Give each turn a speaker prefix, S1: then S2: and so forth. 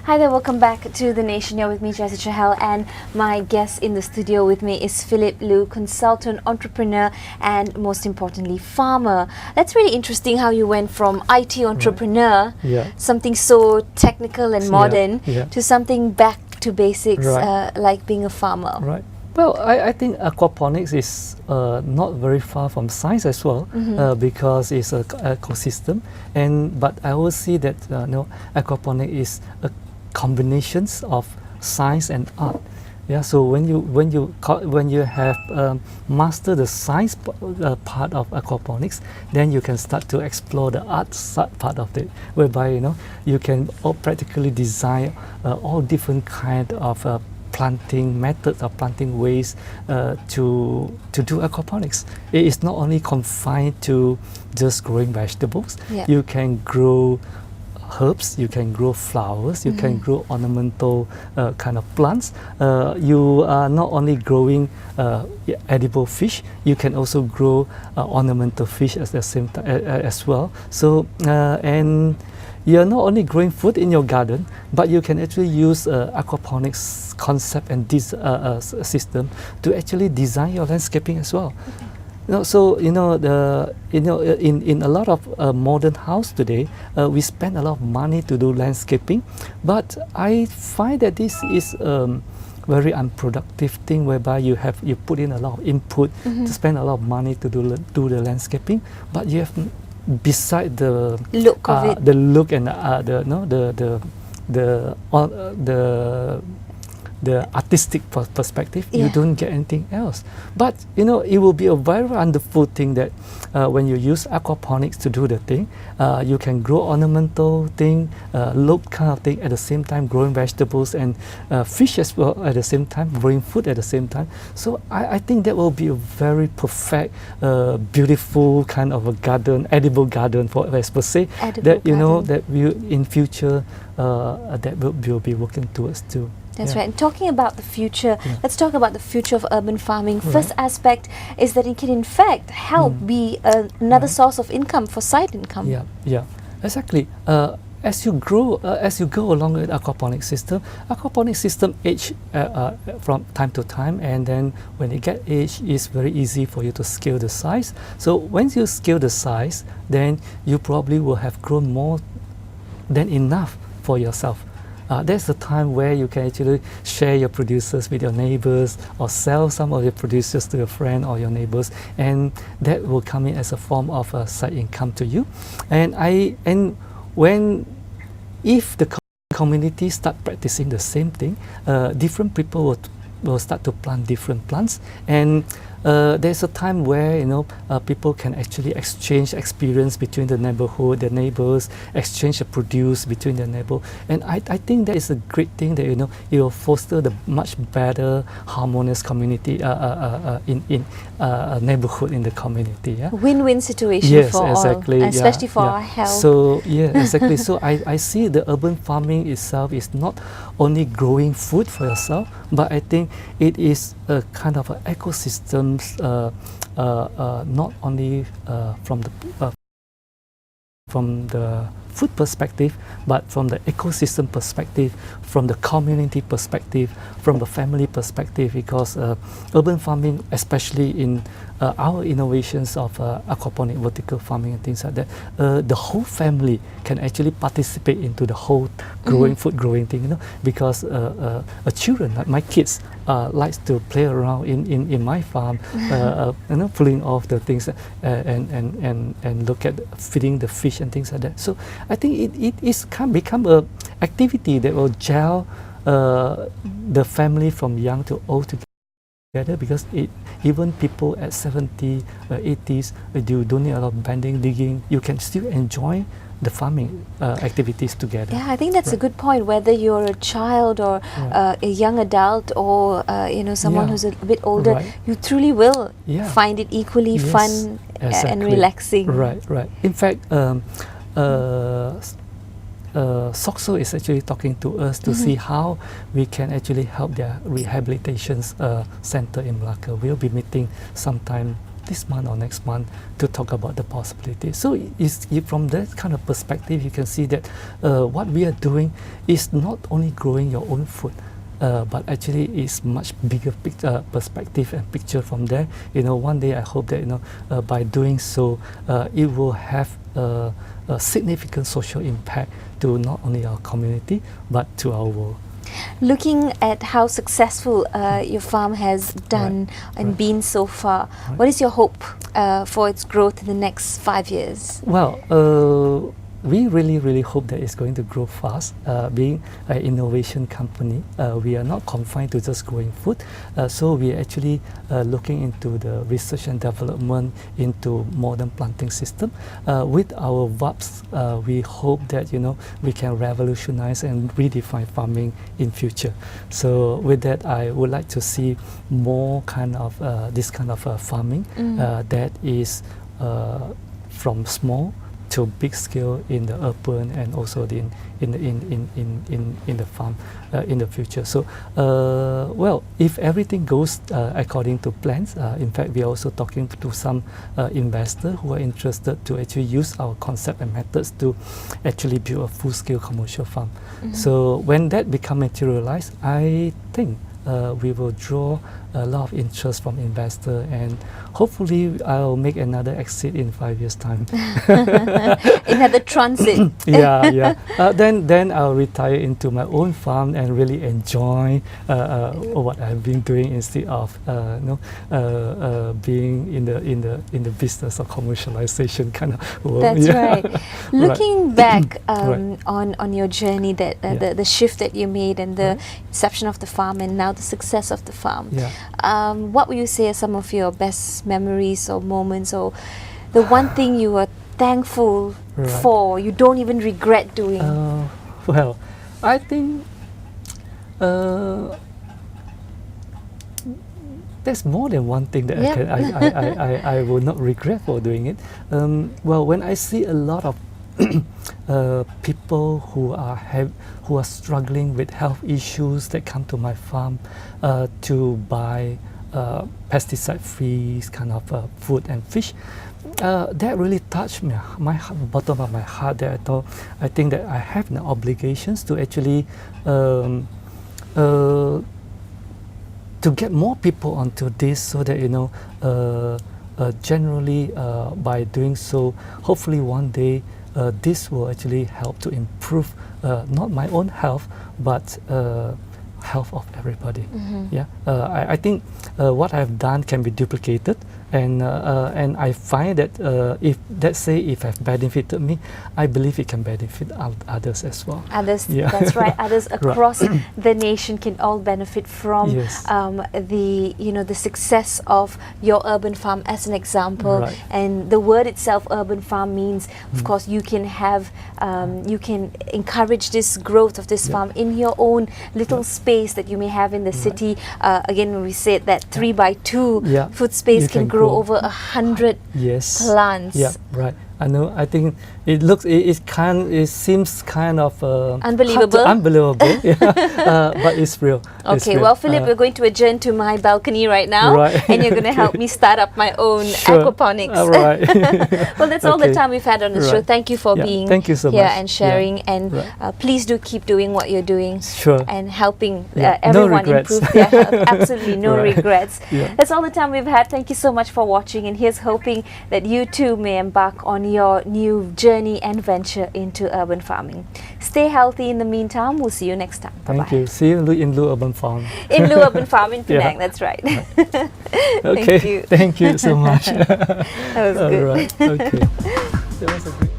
S1: Hi there, welcome back to The Nation. You're with me, Jessie Chahal, and my guest in the studio with me is Philip Liu, consultant, entrepreneur, and most importantly, farmer. That's really interesting how you went from IT entrepreneur, something so technical and modern, to something back to basics, like being a farmer.
S2: Right. Well, I think aquaponics is not very far from science as well, because it's an ecosystem. But I always see that aquaponics is a combinations of science and art. Yeah. So when you have mastered the science part of aquaponics, then you can start to explore the art part of it, whereby you can practically design all different kind of planting methods or planting ways to do aquaponics. It is not only confined to just growing vegetables. You can grow herbs, you can grow flowers, you can grow ornamental kind of plants. You are not only growing edible fish, you can also grow ornamental fish at the same time as well. So and you're not only growing food in your garden, but you can actually use aquaponics concept and this system to actually design your landscaping as well. So in a lot of modern house today, we spend a lot of money to do landscaping, but I find that this is very unproductive thing, whereby you put in a lot of input to spend a lot of money to do the landscaping, but you have beside the
S1: look of it,
S2: the look and the artistic perspective, you don't get anything else. But it will be a very wonderful thing that when you use aquaponics to do the thing, you can grow ornamental thing, look kind of thing at the same time, growing vegetables and fish as well at the same time, growing food at the same time. So I think that will be a very perfect, beautiful kind of a garden, edible garden for us per se. That that we in future that will be working towards too.
S1: That's right. And talking about the future, let's talk about the future of urban farming. First aspect is that it can in fact help be another source of income, for side income.
S2: Yeah, exactly. As you go along with aquaponics system age from time to time, and then when it get age, it's very easy for you to scale the size. So once you scale the size, then you probably will have grown more than enough for yourself. That's the time where you can actually share your producers with your neighbors, or sell some of your producers to your friend or your neighbors, and that will come in as a form of a side income to you. If the community start practicing the same thing, different people will start to plant different plants, and there's a time where people can actually exchange experience between the neighborhood, the neighbors, exchange the produce between the neighbor, and I think that is a great thing that it will foster the much better harmonious community in neighborhood in the community.
S1: Win-win situation for
S2: exactly,
S1: all, especially for our health.
S2: So exactly. So I see the urban farming itself is not only growing food for yourself, but I think it is a kind of an ecosystem. Not only from the food perspective, but from the ecosystem perspective, from the community perspective, from the family perspective, because urban farming, especially in our innovations of aquaponic vertical farming and things like that, the whole family can actually participate into the whole food growing thing, because children, like my kids, likes to play around in my farm, pulling off the things and look at feeding the fish and things like that. So I think it can become a activity that will gel the family from young to old together, because even people at 70, 80s, you don't need a lot of bending, digging, you can still enjoy the farming activities together.
S1: Yeah, I think that's a good point. Whether you're a child or a young adult, or someone who's a bit older, you truly will find it equally fun and relaxing.
S2: Right. In fact, SOXO is actually talking to us to see how we can actually help their rehabilitation center in Malacca. We'll be meeting sometime this month or next month to talk about the possibility. So from that kind of perspective, you can see that what we are doing is not only growing your own food, but actually it's much bigger perspective and picture from there. One day I hope that by doing so, it will have a significant social impact to not only our community but to our world.
S1: Looking at how successful your farm has done and been so far, what is your hope for its growth in the next 5 years?
S2: Well, we really hope that it's going to grow fast. Being an innovation company, we are not confined to just growing food. So we are actually looking into the research and development into modern planting system. With our VAPs, we hope that we can revolutionize and redefine farming in future. So with that, I would like to see more kind of this kind of farming that is from small to big scale in the urban and also in the farm in the future. So well, if everything goes according to plans, in fact we are also talking to some investors who are interested to actually use our concept and methods to actually build a full-scale commercial farm. So when that become materialized, I think we will draw a lot of interest from investors, and hopefully I'll make another exit in 5 years' time.
S1: Another transit.
S2: Yeah. Then I'll retire into my own farm and really enjoy what I've been doing instead of being in the business of commercialization kind of world.
S1: That's right. Looking back on your journey, that the shift that you made and the inception of the farm and now the success of the farm. What would you say are some of your best memories or moments, or the one thing you were thankful for, you don't even regret doing?
S2: Well, I think there's more than one thing that I will not regret for doing it. Well, when I see a lot of people who are struggling with health issues that come to my farm to buy pesticide-free kind of food and fish, that really touched me, bottom of my heart. That I think that I have the obligations to actually to get more people onto this, so that generally by doing so, hopefully one day this will actually help to improve not my own health, but health of everybody. I think what I've done can be duplicated, and I find that if I've benefited me, I believe it can benefit others as well.
S1: Others, that's right. Others across the nation can all benefit from the success of your urban farm, as an example. And the word itself, urban farm, means, of course, you can have you can encourage this growth of this farm in your own little space that you may have in the city. Again, when we said that 3x2 food space can grow over 100 plants. I know. I think it seems kind of unbelievable, but it's real. Okay, well, Philip, we're going to adjourn to my balcony right now, and you're going to help me start up my own aquaponics. Well, that's all the time we've had on the show. Thank you for being here and sharing, and please do keep doing what you're doing and helping everyone improve their health. Absolutely no regrets. That's all the time we've had. Thank you so much for watching, and here's hoping that you too may embark on your new journey and venture into urban farming. Stay healthy in the meantime. We'll see you next time.
S2: Thank you. See you in Lu Urban Farm.
S1: In Lu Urban Farm in Penang, that's right.
S2: Okay. Thank you so much.
S1: That was good.
S2: Okay. That was a great